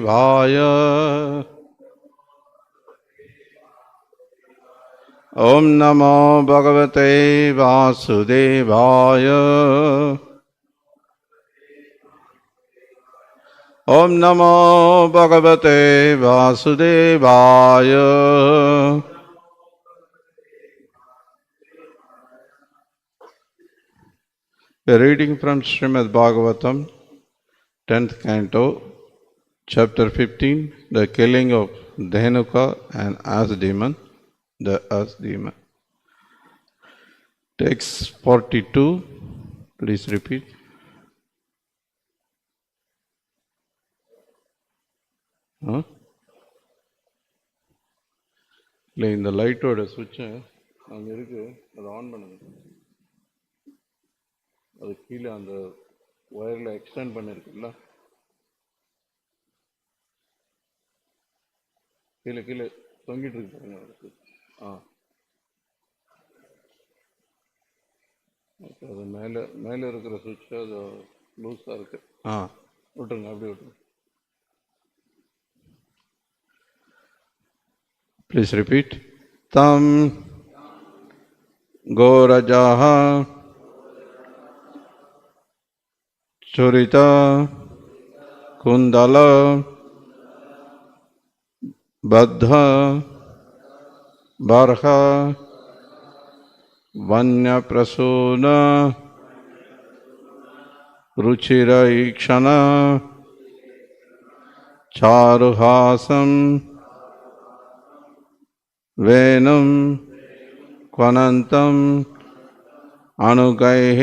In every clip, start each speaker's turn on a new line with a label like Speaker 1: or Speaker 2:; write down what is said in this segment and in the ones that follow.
Speaker 1: भाय ओम नमो भगवते वासुदेवाय ओम नमो भगवते वासुदेवाय A reading from Srimad Bhagavatam 10th canto, chapter 15, the killing of Dhenuka and Ass demon, the Ass demon. Text 42, please repeat. இல்லை இந்த லைட்டோட சுவிட்சை அங்கே இருக்கு, அதை ஆன் பண்ணுங்க. அது கீழே அந்த ஒயரில் எக்ஸ்டெண்ட் பண்ணியிருக்குல்ல, கீழே கீழே தொங்கிட்டு இருக்கு பாருங்க அதுக்கு. அது மேலே மேலே இருக்கிற சுவிட்சு அது லூஸாக இருக்கு. விட்டுருங்க, அப்படியே விட்டுருங்க. Please repeat. தம் கோரஜாஹ சுரித குந்தல பத்த பர்ஹ वन्यप्रसून रुचिरैक्षण चारुहासं वेणुं क्वनन्तं अनुगैः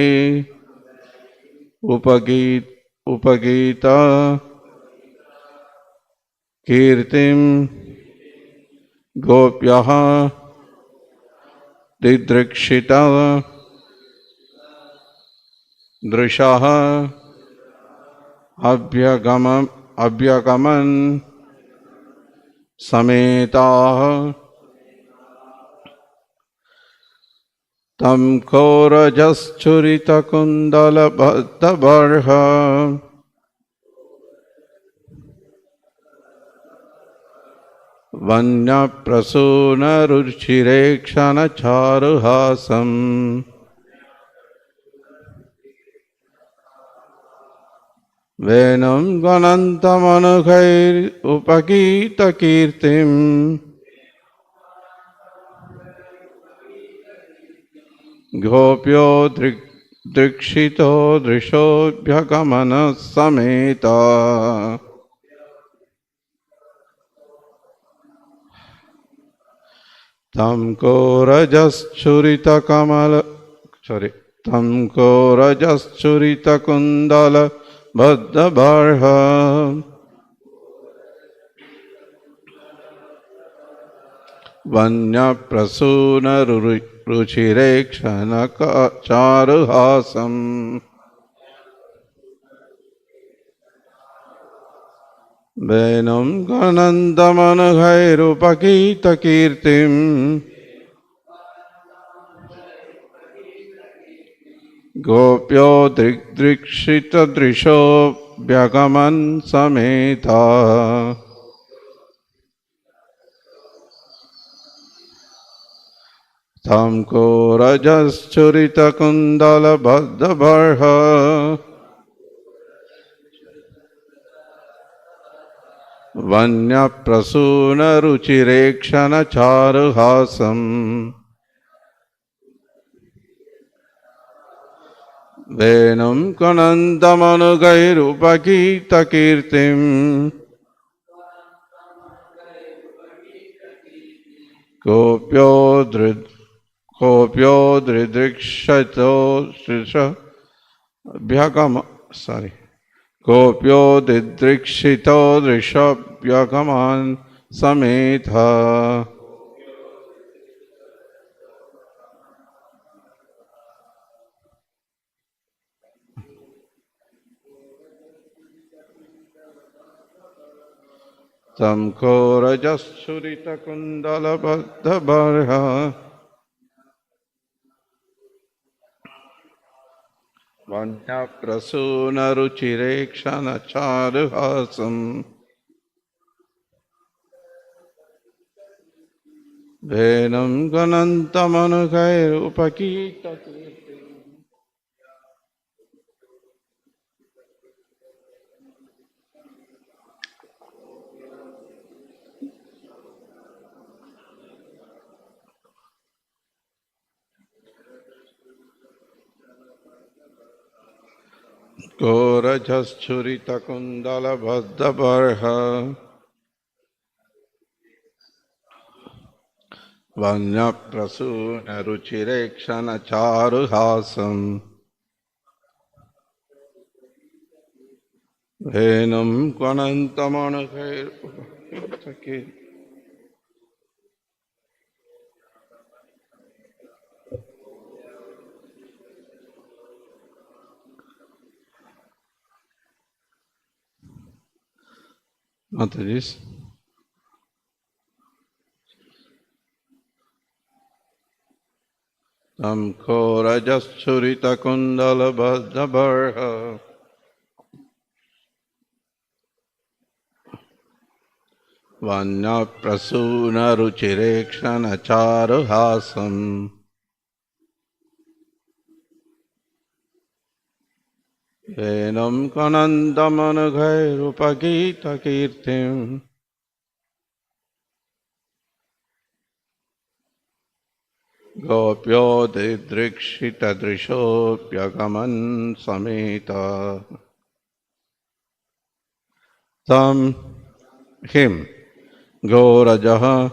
Speaker 1: उपगीत कीर्तिं गोप्यः दिदृक्षित दृशः अभ्यगमन् समेताः तं घोरजश्चुरितकुण्डलबद्धबर्ह वन्यप्रसूनरुचिरेक्षणचारुहासं वेणुं गणन्तमनुगैरुपगीतकीर्तिं गोप्यो दृक्षितो दृशोऽभ्यगमनः समेता तं घोरजश्चुरितकुण्डल बद्धबर्ह वन्यप्रसूनरुचिरेक्षणचारुहासं वेणुं गणन्तमनुगैरुपगीतकीर्तिं गोप्यो दृक्षितदृशोऽभ्यगमन् समेता तं घोरजश्चुरितकुण्डलबद्धबर्ह वन्यप्रसूनरुचिरेक्षणचारुहासं वेणुं गणन्तमनुगैरुपगीतकीर्तिं गोप्यो दृदृक्षतो गोप्यो दिदृक्षितो दृशोऽभ्यगमन् समेता तं घोरजश्चुरितकुण्डलबद्धबर्ह वन्यप्रसूनरुचिरेक्षणचारुहासं Venam ganantamanukhairupakita. Gorajashurita kundala bhaddabharha Vanya prasuna ruchirekshana charuhasam Venam kvanantamanukhairupakita. Mataji's. Tam korajashurita kundala bhaddabharha Vanya prasuna ruchirekshana charuhasam Venam kanandamanughairupagita kirtim Gopyo didrikshita drishopyagaman sameta Tam him Gorajaha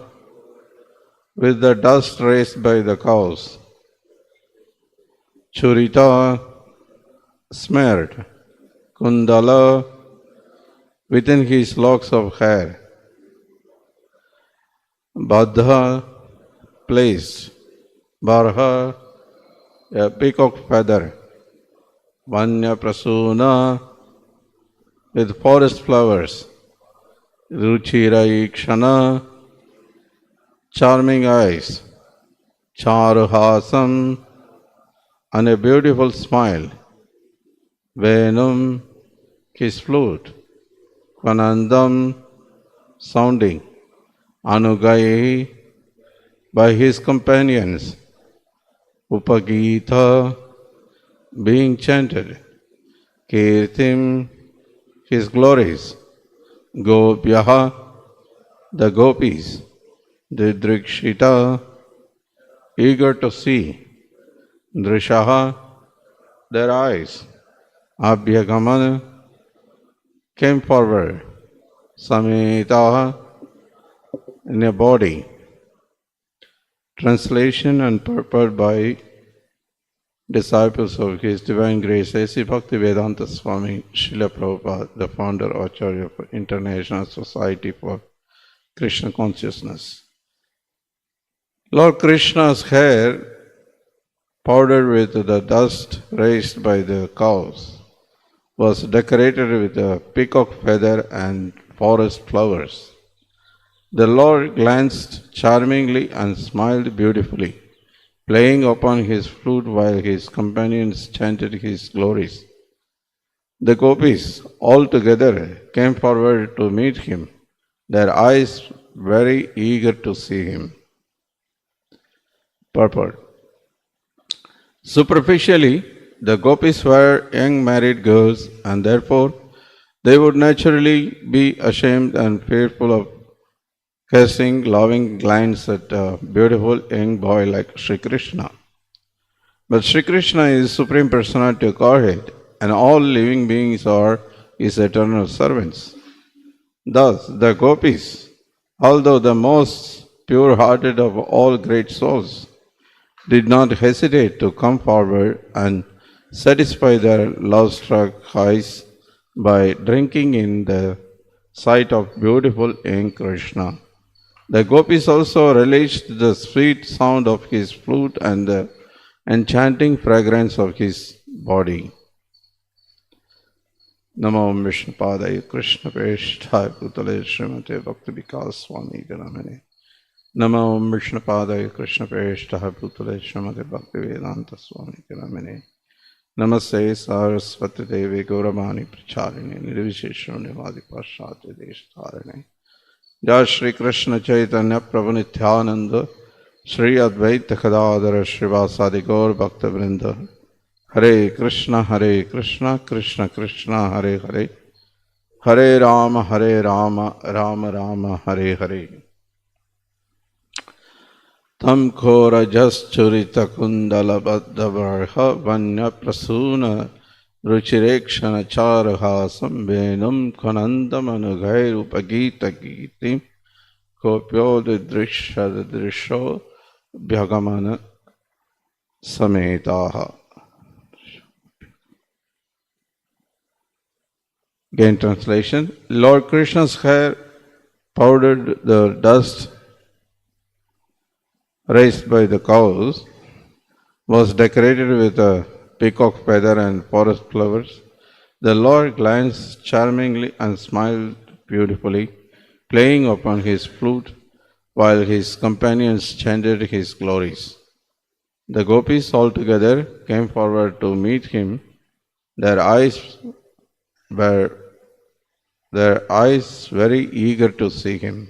Speaker 1: with the dust raised by the cows Churita smeared Kundala within his locks of hair Baddha placed Barha a peacock feather Vanya prasuna with forest flowers Ruchiraikshana charming eyes Charuhasam and a beautiful smile Venum his flute Kvanandam sounding Anugai by his companions Upagita being chanted Kirtim his glories Gopyaha the gopis Didrikshita eager to see Drishaha their eyes Abhyagamana came forward Sametaha in a body. Translation and purport by disciples of His Divine Grace A.C. Bhaktivedanta Swami Srila Prabhupada, the founder Acharya of International Society for Krishna Consciousness. Lord Krishna's hair, powdered with the dust raised by the cows, was decorated with a peacock feather and forest flowers. The Lord glanced charmingly and smiled beautifully, playing upon his flute while his companions chanted his glories. The gopis all together came forward to meet him, their eyes very eager to see him. Purport. Superficially, the gopis were young married girls, and therefore they would naturally be ashamed and fearful of casting loving glance at a beautiful young boy like Sri Krishna. But Sri Krishna is Supreme Personality of Godhead, and all living beings are His eternal servants. Thus, the gopis, although the most pure-hearted of all great souls, did not hesitate to come forward and satisfy their love-struck eyes by drinking in the sight of beautiful young Krishna. The gopis also relished the sweet sound of his flute and the enchanting fragrance of his body. Namo Vishnupadaya Krishna Preshthaya Bhutale Srimate Bhakti Vikas Swami Ganamane. Namo Vishnupadaya Krishna Preshthaya Bhutale Srimate Bhakti Vedanta Swami Ganamane. Namaste Saraswati Devi Gauravani Pracharini Nirvisheshwani Pashati Deshtarane. Jai Shri Krishna Chaitanya Prabhu Nityananda Sri Advaita Gadadhara Srivasadi Gaur Bhakta Vrinda. Hare Krishna, Krishna Krishna, Hare Hare, Hare Rama, Rama Rama, Hare Hare. Tam Khora Jaschurita Kundala Baddha Varha Vanya Prasuna Ruchirekshana Charaha Sambenam Kanandam Anughairu Pagita Gitim Kopyo Drisho Bhagamana Sametaha. Again translation. Lord Krishna's hair powdered the dust raised by the cows was decorated with a peacock feather and forest flowers. The Lord glanced charmingly and smiled beautifully, playing upon his flute while his companions chanted his glories. The gopis altogether came forward to meet him, their eyes very eager to see him.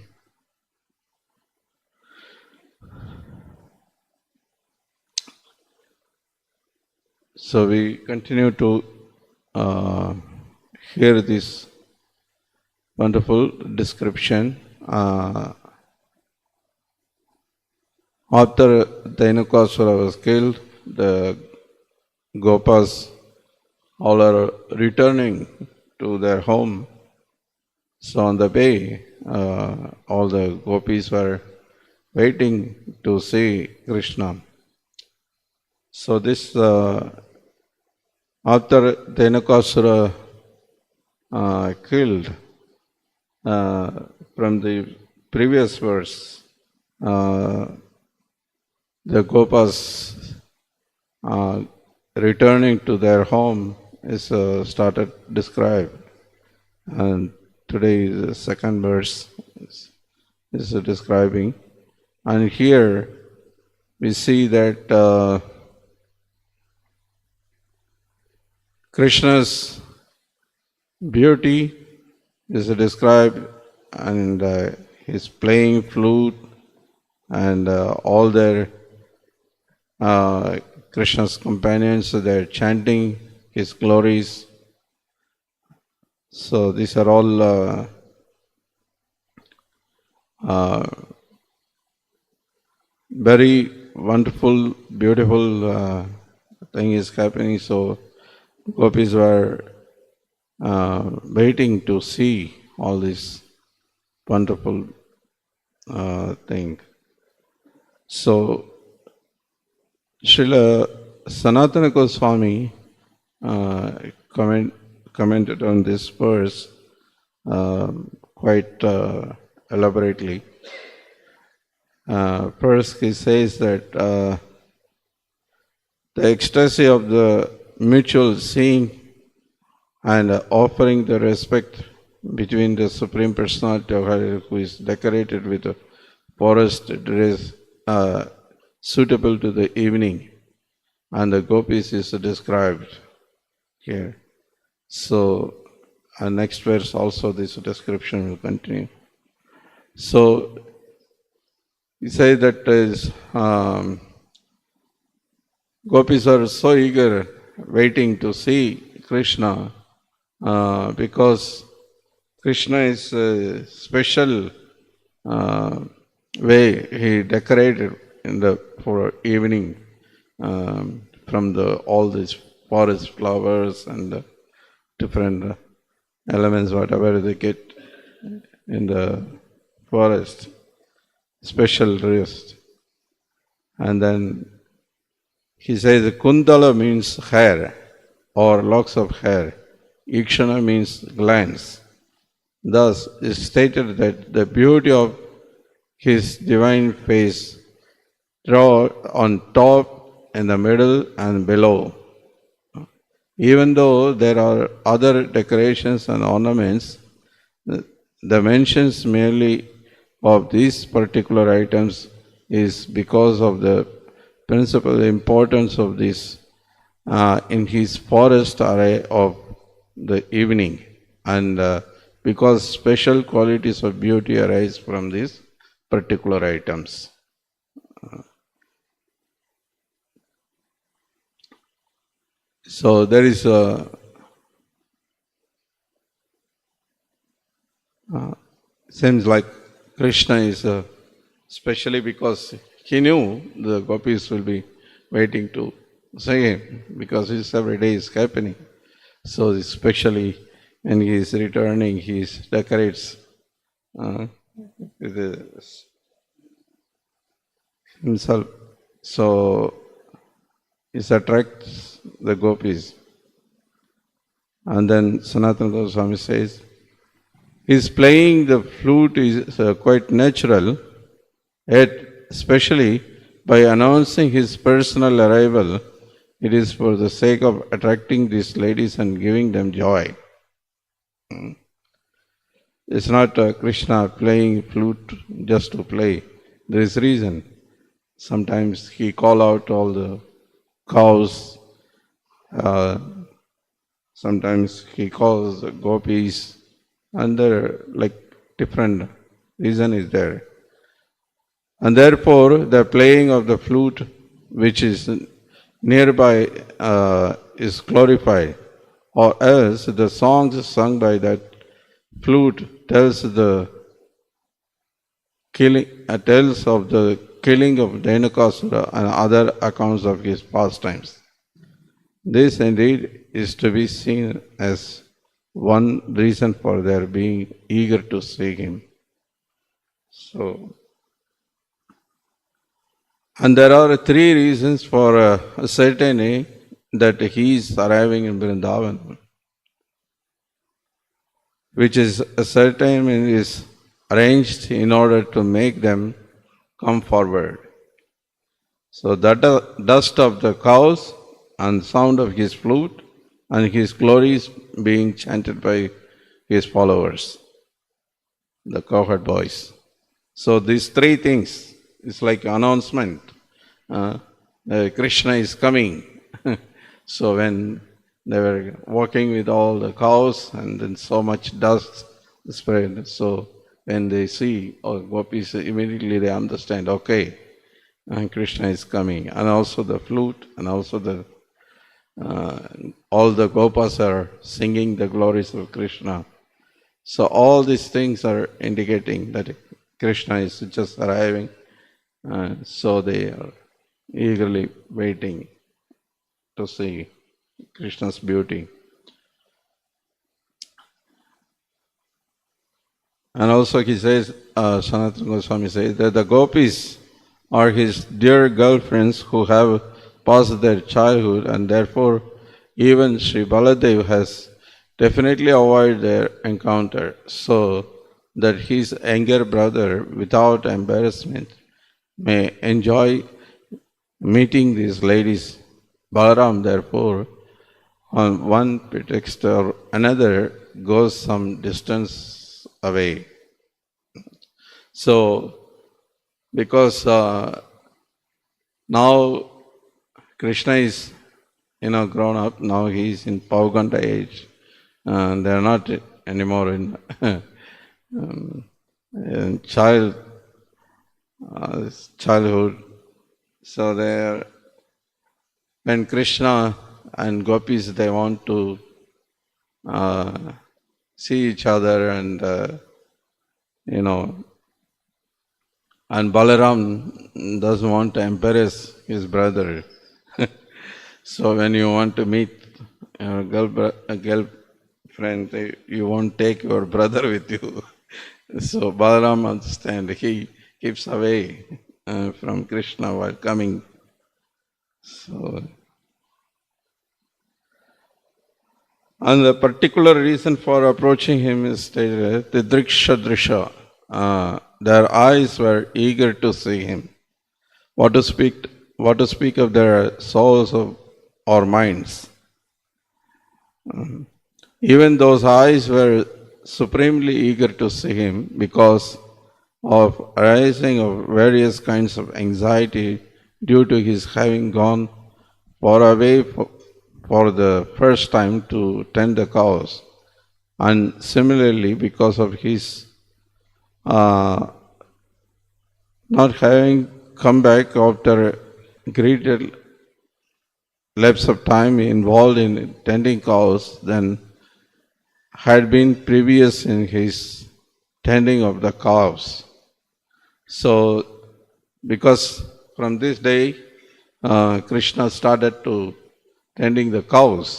Speaker 1: So we continue to hear this wonderful description. After Dhenukasura was killed, the Gopas all are returning to their home. So on the way, all the gopis were waiting to see Krishna. So this, after Dhenukasura killed, from the previous verse, the Gopas returning to their home is started described, and today the second verse is describing, and here we see that Krishna's beauty is described, and his playing flute and all their Krishna's companions, they're chanting his glories. So these are all very wonderful, beautiful thing is happening. So gopis were waiting to see all this wonderful thing. So Srila Sanatana Goswami commented on this verse quite elaborately. First, he says that the ecstasy of the mutual seeing and offering the respect between the Supreme Personality of Godhead, who is decorated with a forest dress suitable to the evening, and the gopis is described here. So, next verse also this description will continue. So, he says that gopis are so eager, waiting to see Krishna, because Krishna is a special way he decorated for evening from all these forest flowers and different elements, whatever they get in the forest, special dressed. And then he says Kundala means hair or locks of hair. Ikshana means glance. Thus, it is stated that the beauty of his divine face draw on top, in the middle and below. Even though there are other decorations and ornaments, the mentions merely of these particular items is because of the principal importance of this in his forest array of the evening, and because special qualities of beauty arise from these particular items. So there is seems like Krishna is especially because he knew the gopis will be waiting to see him because this every day is happening. So especially when he is returning, he decorates with himself. So it attracts the gopis. And then Sanatana Goswami says, his playing the flute is quite natural, yet especially by announcing his personal arrival, it is for the sake of attracting these ladies and giving them joy. It's not Krishna playing flute just to play. There is reason. Sometimes he call out all the cows. Sometimes he calls the gopis. And there like different reason is there. And therefore the playing of the flute which is nearby is glorified. Or else the songs sung by that flute tells of the killing of Dhenukasura and other accounts of his pastimes. This indeed is to be seen as one reason for their being eager to see him. So, and there are three reasons for certainty that he is arriving in Vrindavan, which is certain is arranged in order to make them come forward. So that dust of the cows and sound of his flute and his glories being chanted by his followers, the cowherd boys. So these three things is like announcement. Krishna is coming. So when they were walking with all the cows and then so much dust spread. So when they see gopis, immediately they understand, okay, and Krishna is coming. And also the flute and also the all the gopas are singing the glories of Krishna. So all these things are indicating that Krishna is just arriving. So they are eagerly waiting to see Krishna's beauty. And also he says, Sanatana Goswami says that the gopis are his dear girlfriends who have passed their childhood, and therefore even Sri Baladev has definitely avoided their encounter, so that his younger brother, without embarrassment, may enjoy meeting these ladies. Balaram, therefore, on one pretext or another, goes some distance away. So, because now Krishna is, grown up, now he is in Pauganta age, and they are not anymore in childhood. So when Krishna and gopis, they want to see each other and, and Balaram doesn't want to embarrass his brother. So when you want to meet a girlfriend, you won't take your brother with you. So Balaram understands, he keeps away from Krishna while coming. So, and the particular reason for approaching him is stated, Tidriksha Drisha. Their eyes were eager to see him. What to speak of their souls or minds. Even those eyes were supremely eager to see him because of arising of various kinds of anxiety due to his having gone far away for the first time to tend the cows, and similarly because of his not having come back after great lapse of time involved in tending cows than had been previous in his tending of the calves. So, because from this day, Krishna started to tending the cows.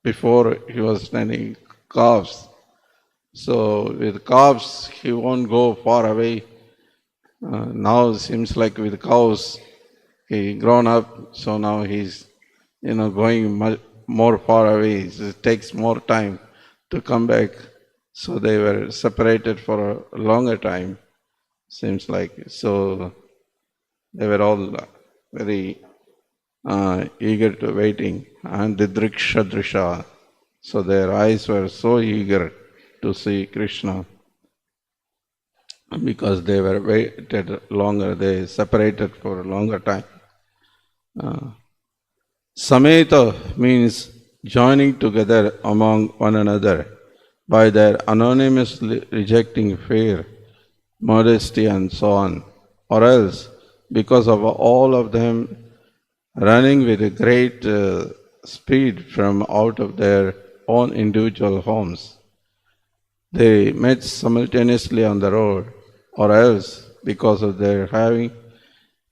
Speaker 1: Before he was tending calves. So with calves, he won't go far away. Now seems like with cows, he grown up, so now he's going much more far away. It takes more time to come back. So they were separated for a longer time. Seems like so they were all very eager to waiting, and the driksha drisha. So their eyes were so eager to see Krishna because they were waited longer. They separated for a longer time. Sameta means joining together among one another by their anonymously rejecting fear, modesty, and so on, or else because of all of them running with a great speed from out of their own individual homes. They met simultaneously on the road, or else because of their having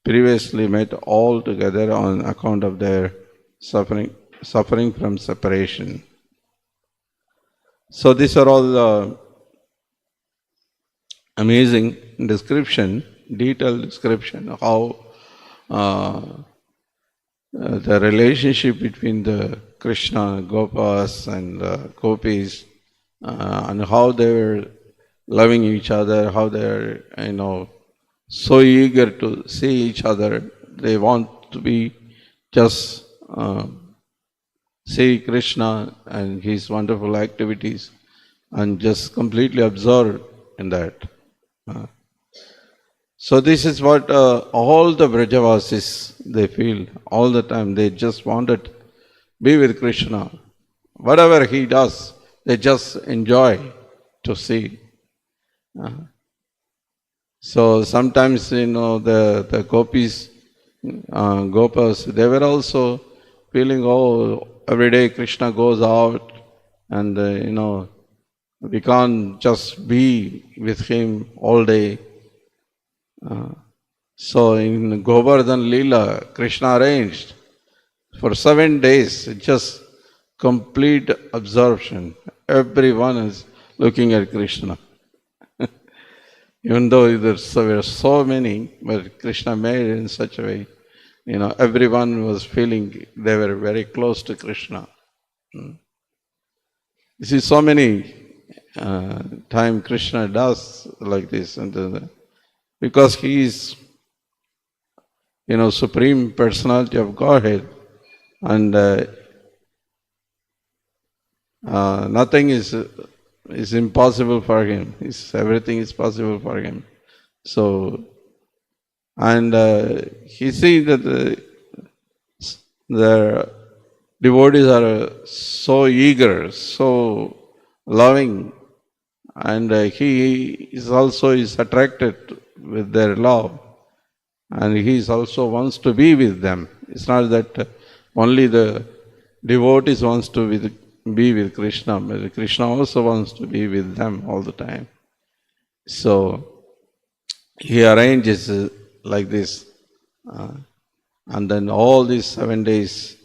Speaker 1: previously met all together on account of their suffering from separation. So these are all amazing description, detailed description of how the relationship between the Krishna, Gopas and Gopis, and how they were loving each other, how they are, so eager to see each other. They want to be just see Krishna and his wonderful activities and just completely absorbed in that. So this is what all the Vrajavasis, they feel all the time. They just wanted to be with Krishna. Whatever he does, they just enjoy to see. So sometimes, the gopis, gopas, they were also feeling, every day Krishna goes out and, we can't just be with him all day. So in Govardhan Leela, Krishna arranged for 7 days, just complete absorption. Everyone is looking at Krishna. Even though there were so many, but Krishna made it in such a way, everyone was feeling they were very close to Krishna. You see, so many times Krishna does like this, and because he is, Supreme Personality of Godhead, and nothing is impossible for him. Everything is possible for him. So, and he sees that the devotees are so eager, so loving, and he is also attracted with their love, and he also wants to be with them. It's not that only the devotees wants to be with Krishna, but Krishna also wants to be with them all the time. So he arranges like this, and then all these 7 days,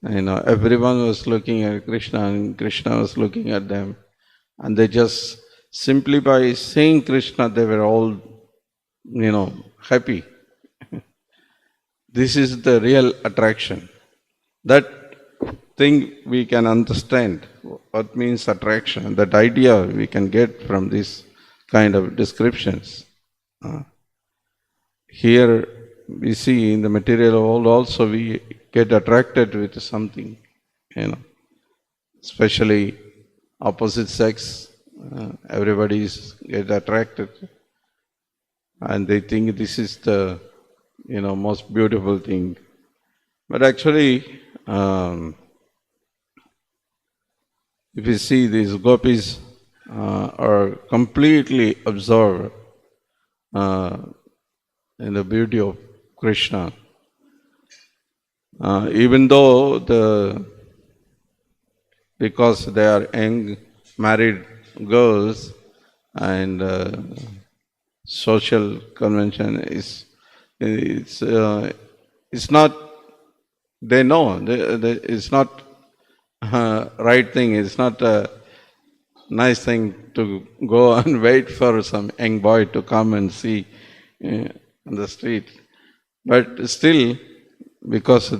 Speaker 1: everyone was looking at Krishna and Krishna was looking at them, and they just simply by seeing Krishna, they were all, happy. This is the real attraction. That thing we can understand what means attraction. That idea we can get from this kind of descriptions. Here we see in the material world also we get attracted with something, especially opposite sex. Everybody get attracted, and they think this is the most beautiful thing. But actually, if you see, these gopis are completely absorbed in the beauty of Krishna. Even though because they are young married girls and social convention it's not, they know it's not right thing. It's not a nice thing to go and wait for some young boy to come and see on the street. But still, because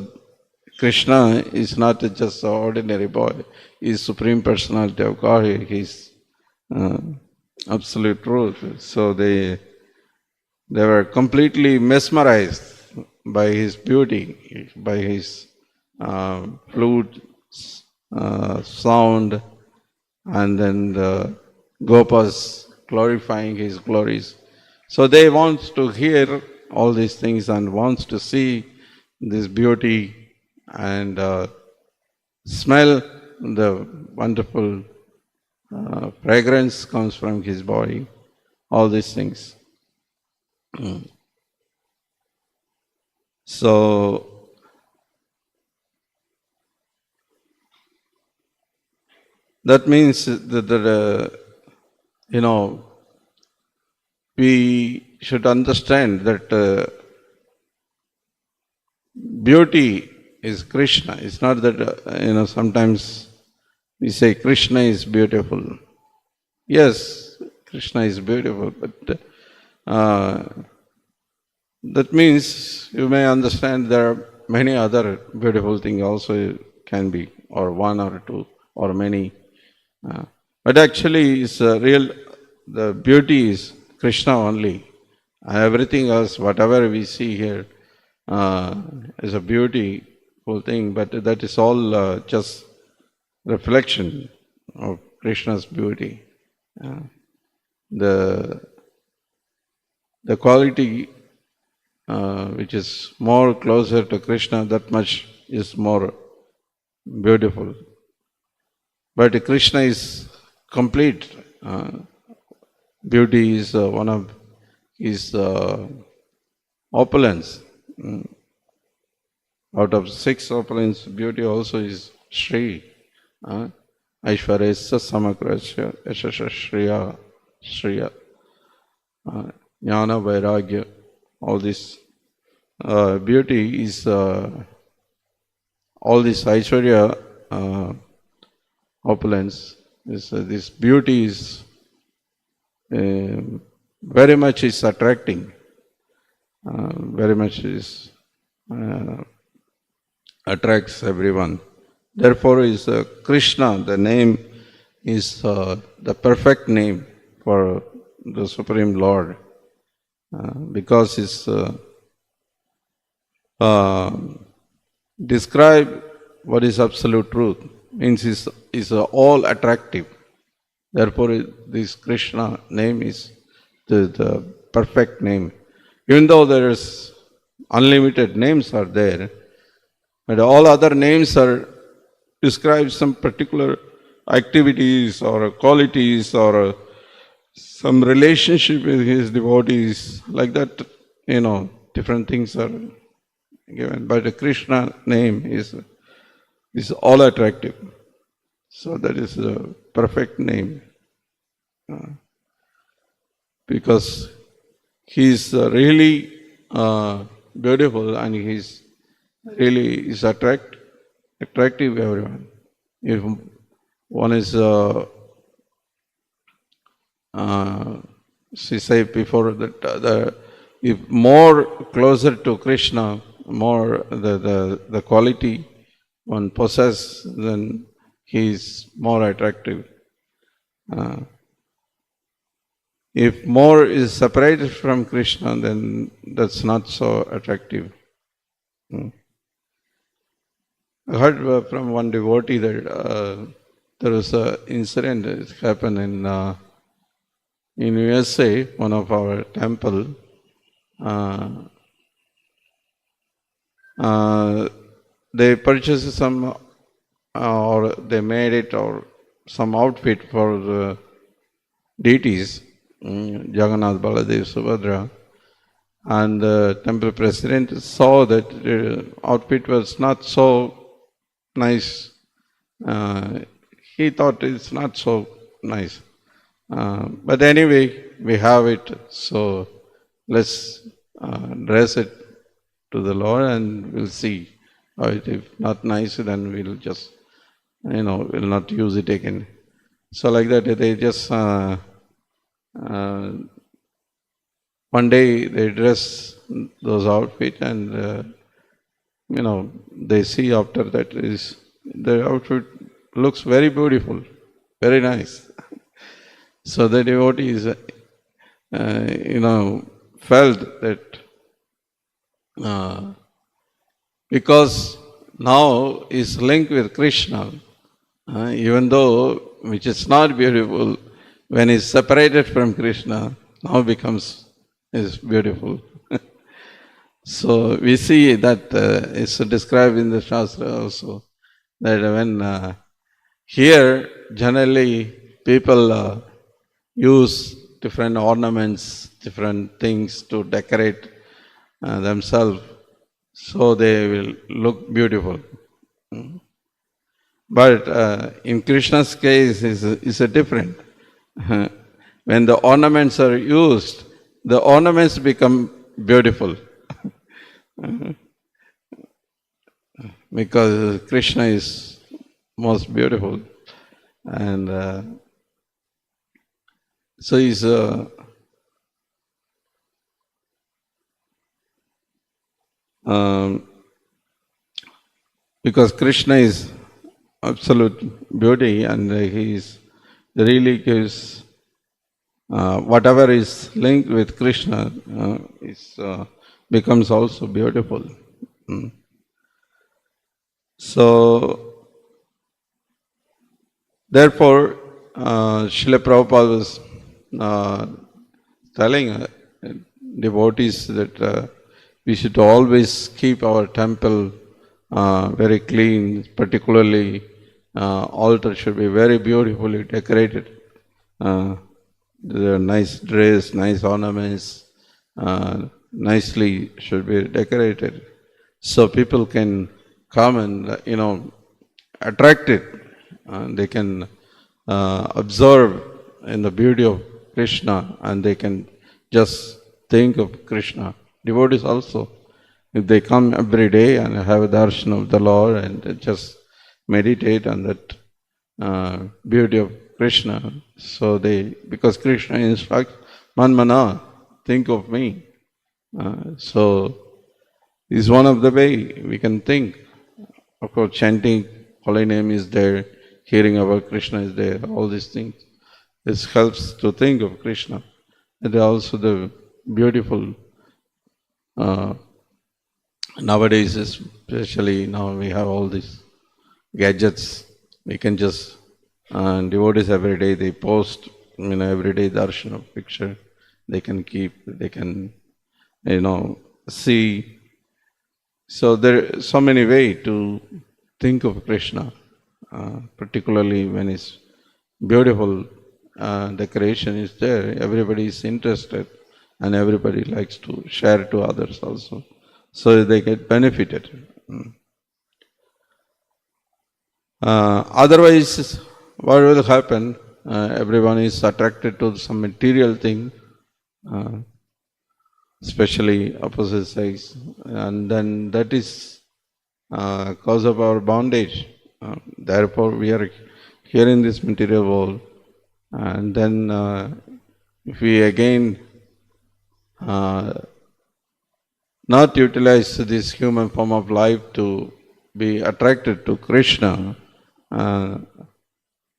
Speaker 1: Krishna is not just an ordinary boy, he is Supreme Personality of God, he is absolute truth. So they were completely mesmerized by his beauty, by his flute sound, and then the Gopas glorifying his glories. So they want to hear all these things and wants to see this beauty and smell the wonderful fragrance comes from his body, all these things. So that means that we should understand that beauty is Krishna. It's not that sometimes we say Krishna is beautiful. Yes, Krishna is beautiful, but that means you may understand there are many other beautiful things also can be, or one or two or many. But actually, it's the beauty is Krishna only. Everything else, whatever we see here, is a beautiful thing, but that is all just reflection of Krishna's beauty. The quality which is more closer to Krishna, that much is more beautiful. But Krishna is complete. Beauty is one of his opulence. Out of 6 opulence, beauty also is Shri. Aishvaresya Samakrasya Yashasha Shriya Jnana Vairagya. All this beauty is all this Aishwarya opulence. This beauty is very much is attracting. Very much is attracts everyone. Therefore, is Krishna. The name is the perfect name for the Supreme Lord, because it's describe what is absolute truth. Means is all attractive. Therefore, this Krishna name is the perfect name. Even though there is unlimited names are there, but all other names are describe some particular activities or qualities or some relationship with his devotees. Like that, different things are given. But the Krishna name is all attractive. So that is the perfect name. Because he is really beautiful and he is really is attractive everyone. If one is, she said before that if more closer to Krishna, more the quality one possesses, then he is more attractive. If more is separated from Krishna, then that's not so attractive. I heard from one devotee that there was an incident that happened in USA, one of our temple. They purchased some, or they made it, or some outfit for the deities, Jagannath, Baladev, Subhadra. and the temple president saw that the outfit was not so nice. He thought it's not so nice. But anyway, we have it, so let's dress it to the Lord and we'll see. If not nice, then we'll just, we'll not use it again. So like that, they just, one day they dress those outfits and, they see after that is, the outfit looks very beautiful, very nice. So the devotees, felt that because now is linked with Krishna, even though which is not beautiful, when is separated from Krishna, now is beautiful. So we see that it's described in the Shastra also, that when here generally people use different ornaments, different things to decorate themselves, so they will look beautiful. But in Krishna's case, is a different. When the ornaments are used, the ornaments become beautiful. Because Krishna is most beautiful. And so he's because Krishna is absolute beauty, and he is really gives whatever is linked with Krishna becomes also beautiful. So therefore, Srila Prabhupada was telling devotees that we should always keep our temple very clean, particularly altar should be very beautifully decorated. The nice dress, nice ornaments, nicely should be decorated, so people can come and attracted. They can observe in the beauty of Krishna, and they can just think of Krishna. Devotees also, if they come every day and have a darshan of the Lord and just meditate on that beauty of Krishna, so because Krishna instructs, Manmana, think of me. So this is one of the way we can think. Of course, chanting holy name is there, hearing about Krishna is there, all these things. This helps to think of Krishna. And also the beautiful, nowadays especially, now we have all these gadgets. We can just, devotees every day, they post, every day darshan of picture. They can keep, they can, see. So there are so many ways to think of Krishna, particularly when it's beautiful decoration is there. Everybody is interested and everybody likes to share to others also. So they get benefited. Otherwise, what will happen? Everyone is attracted to some material thing, especially opposite sex, and then that is cause of our bondage. Therefore, we are here in this material world, and then if we again not utilize this human form of life to be attracted to Krishna,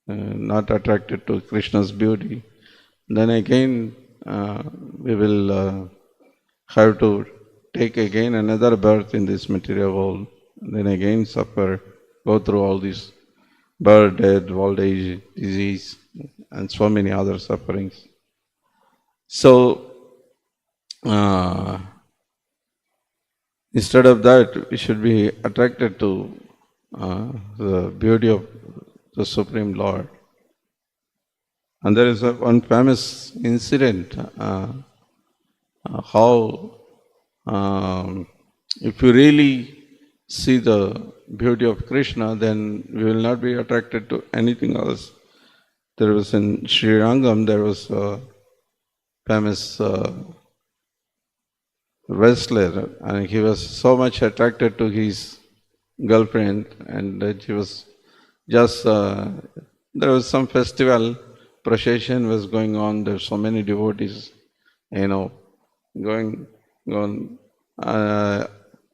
Speaker 1: not attracted to Krishna's beauty, then again we will have to take again another birth in this material world, then again suffer, go through all these birth, death, old age, disease, and so many other sufferings. So, instead of that, we should be attracted to the beauty of the Supreme Lord. And there is one famous incident, how If you really see the beauty of Krishna, then we will not be attracted to anything else. There was in Sri Rangam, there was a famous wrestler, and he was so much attracted to his girlfriend, and that he was just there was some festival procession was going on. There were so many devotees, going on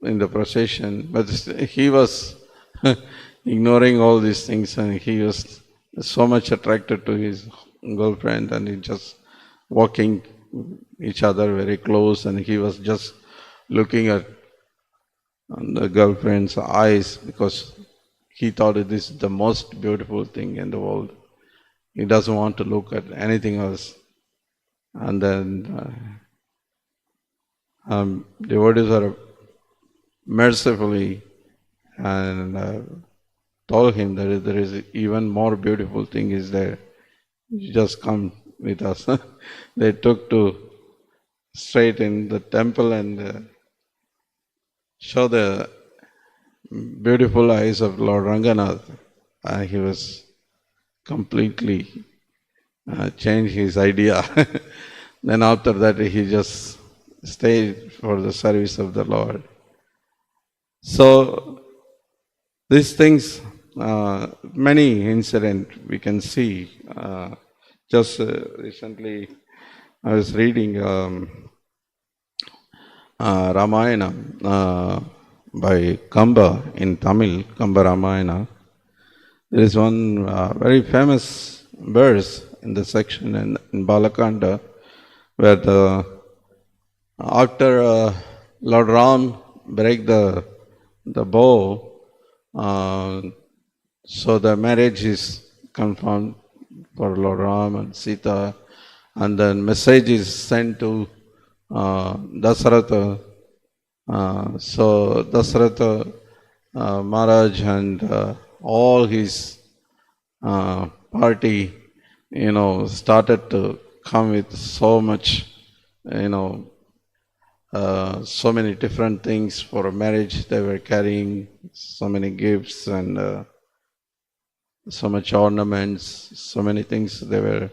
Speaker 1: in the procession, but he was ignoring all these things, and he was so much attracted to his girlfriend, and he just walking each other very close, and he was just looking at the girlfriend's eyes because he thought this is the most beautiful thing in the world. He doesn't want to look at anything else. And then devotees are mercifully and told him that there is even more beautiful thing is there. You just come with us. They took to straight in the temple and show the beautiful eyes of Lord Ranganath. He was completely changed his idea. Then after that he just stayed for the service of the Lord. So these things, many incidents we can see. Just recently I was reading Ramayana by Kamba in Tamil, Kamba Ramayana. There is one very famous verse in the section in Balakanda where after Lord Ram break the bow, so the marriage is confirmed for Lord Ram and Sita, and then message is sent to Dasaratha. So Dasaratha Maharaj and all his party, started to come with so much, so many different things for a marriage. They were carrying so many gifts and so much ornaments, so many things they were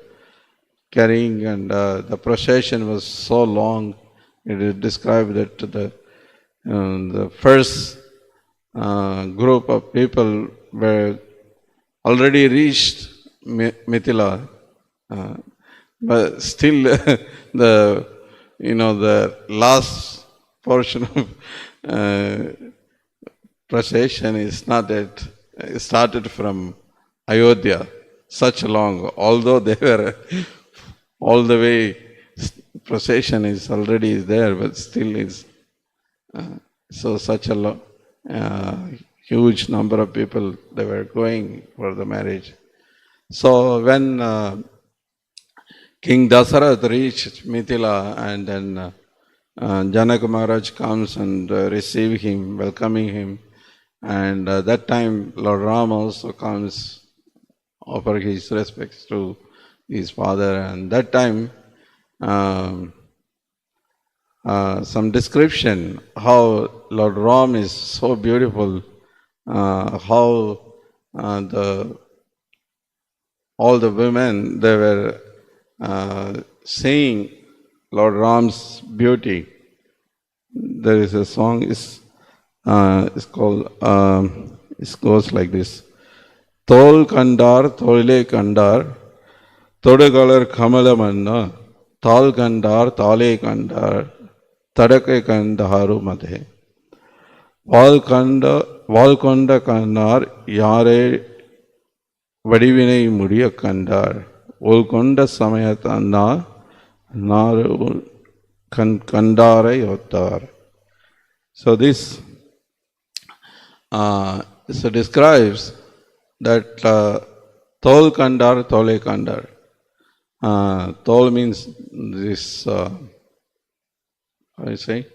Speaker 1: carrying, and the procession was so long. It is described that the first group of people were already reached Mithila, but still the last portion of procession is not that started from Ayodhya, such long, although they were all the way, procession is already there, but still is so such a huge number of people, they were going for the marriage. So when King Dasarath reached Mithila, and then Janaka Maharaj comes and receive him, welcoming him, and that time Lord Ram also comes, offer his respects to his father, and that time some description how Lord Ram is so beautiful, how all the women, they were seeing Lord Ram's beauty. There is a song, it's called, it goes like this: Tol kandar, tole kandar, todugalar kamalamanna, tal kandar, tale kandar, tadake kandaharu madhe. Valkonda kannar, yare vadivinai mudiya kandar, Volkonda samayatana, naru kandare yotar. So this so describes that tol kandar, tole kandar. Tol means this, how you say?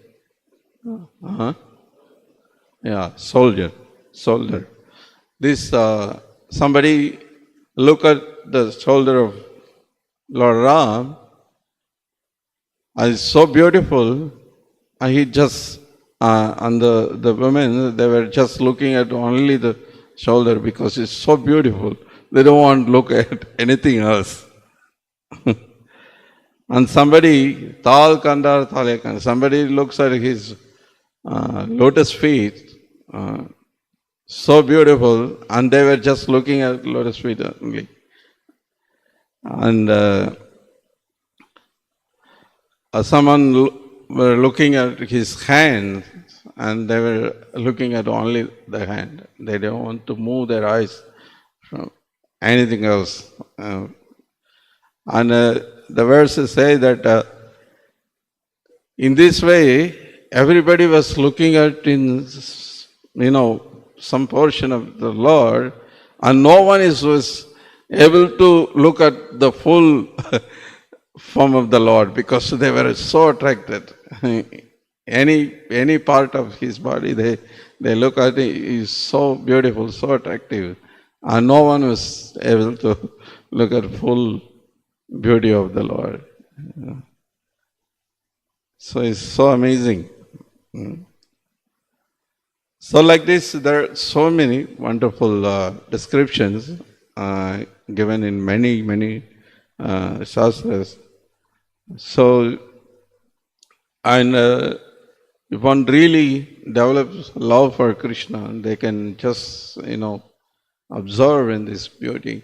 Speaker 1: Yeah, soldier. This, somebody look at the shoulder of Lord Ram, and it's so beautiful, he just, and the women, they were just looking at only the shoulder because it's so beautiful. They don't want to look at anything else. And somebody, Tal Kandar Talekan, somebody looks at his lotus feet, so beautiful, and they were just looking at lotus feet only. And someone were looking at his hand, and they were looking at only the hand. They don't want to move their eyes from anything else. And the verses say that in this way, everybody was looking at in some portion of the Lord, and no one was able to look at the full form of the Lord because they were so attracted. Any part of his body, they look at it, is so beautiful, so attractive, and no one was able to look at full beauty of the Lord. So it's so amazing. So like this, there are so many wonderful descriptions given in many shastras. So, and if one really develops love for Krishna, they can just observe in this beauty.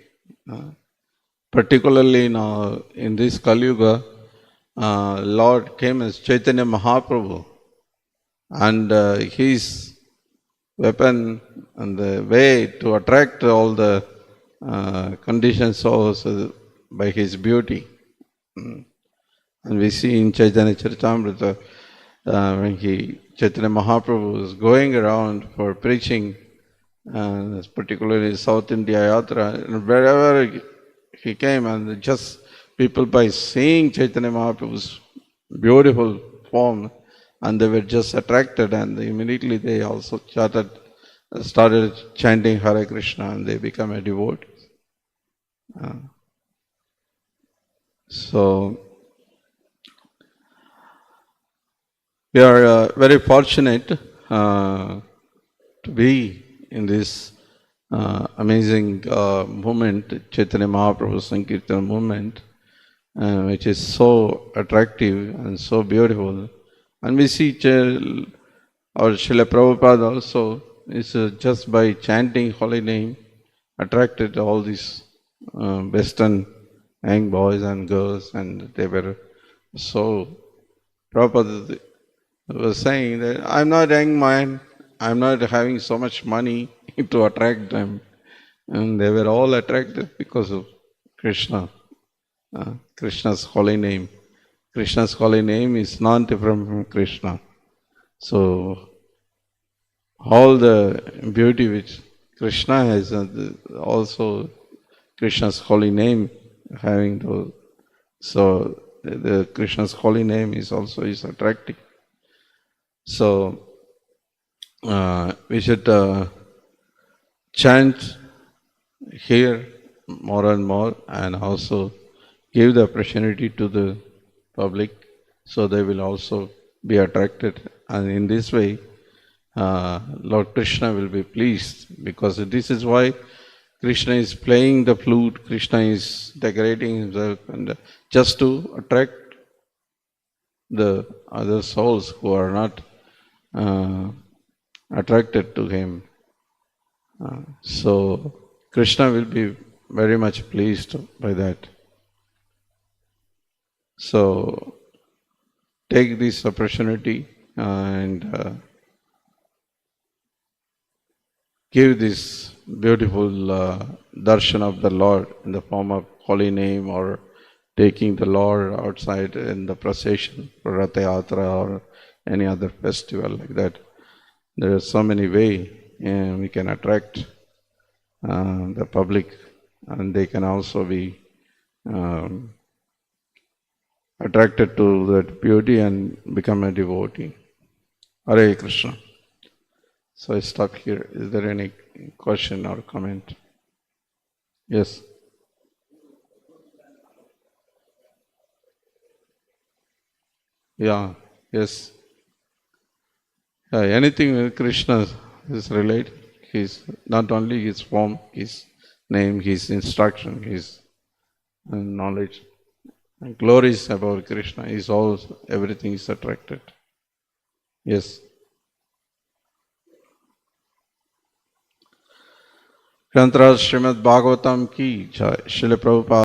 Speaker 1: Particularly in this Kali Yuga, Lord came as Chaitanya Mahaprabhu, and his weapon and the way to attract all the conditioned souls by his beauty. And we see in Chaitanya Charitamrita, when Chaitanya Mahaprabhu was going around for preaching, particularly South India Yatra, and wherever he came, and just people by seeing Chaitanya Mahaprabhu's beautiful form, and they were just attracted, and immediately they also started chanting Hare Krishna, and they become a devotee. So we are very fortunate to be in this amazing movement, Chaitanya Mahaprabhu Sankirtan movement, which is so attractive and so beautiful. And we see our Srila Prabhupada also is just by chanting holy name attracted all these Western young boys and girls, and they were so. Prabhupada was saying that I'm not a young man, I'm not having so much money to attract them. And they were all attracted because of Krishna, Krishna's holy name. Krishna's holy name is not different from Krishna. So all the beauty which Krishna has, also Krishna's holy name having those. So the Krishna's holy name is also attractive. So we should chant here more and more, and also give the opportunity to the public so they will also be attracted. And in this way, Lord Krishna will be pleased, because this is why Krishna is playing the flute, Krishna is decorating himself, and just to attract the other souls who are not attracted to him. So Krishna will be very much pleased by that. So take this opportunity and give this beautiful darshan of the Lord in the form of holy name, or taking the Lord outside in the procession for Ratha Yatra or any other festival like that. There are so many ways we can attract the public, and they can also be attracted to that beauty and become a devotee. Hare Krishna. So I stop here. Is there any question or comment? Yes. Yeah. Yes. Anything with Krishna is related. His not only his form, his name, his instruction, his knowledge, and glories about Krishna is all everything is attracted. Yes. ग्रंथराज Shrimad Bhagavatam की जय। श्रील प्रभुपाद